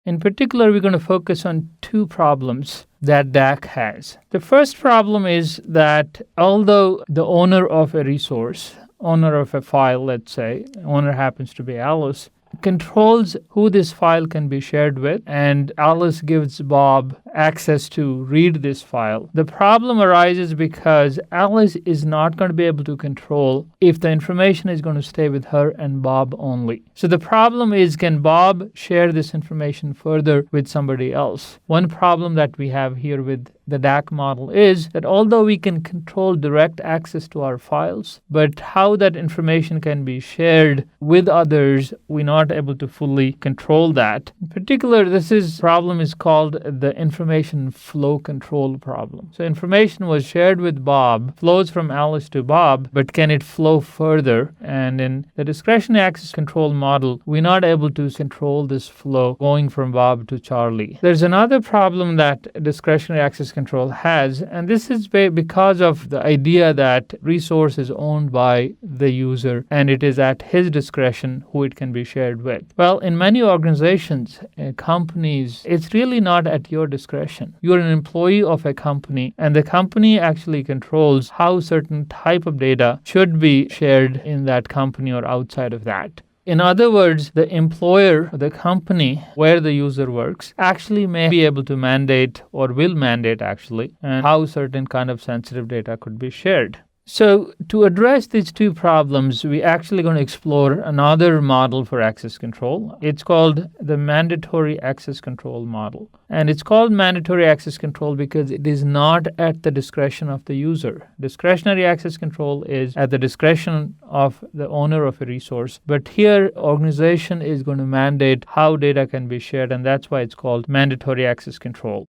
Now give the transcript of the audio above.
In particular, we're going to focus on two problems that DAC has. The first problem is that although the owner of a resource, owner of a file, let's say, owner happens to be Alice, controls who this file can be shared with, and Alice gives Bob access to read this file. The problem arises because Alice is not going to be able to control if the information is going to stay with her and Bob only. So the problem is, can Bob share this information further with somebody else? One problem that we have here with the DAC model is that although we can control direct access to our files, but how that information can be shared with others, we're not able to fully control that. In particular, problem is called the information flow control problem. So information was shared with Bob, flows from Alice to Bob, but can it flow further? And in the discretionary access control model, we're not able to control this flow going from Bob to Charlie. There's another problem that discretionary access control has, and this is because of the idea that resource is owned by the user and it is at his discretion who it can be shared with. Well, in many organizations, companies, it's really not at your discretion. You're an employee of a company, and the company actually controls how certain type of data should be shared in that company or outside of that. In other words, the employer, the company where the user works, actually may be able to mandate or will mandate actually and how certain kind of sensitive data could be shared. So to address these two problems, we're actually going to explore another model for access control. It's called the mandatory access control model. And it's called mandatory access control because it is not at the discretion of the user. Discretionary access control is at the discretion of the owner of a resource. But here, organization is going to mandate how data can be shared, and that's why it's called mandatory access control.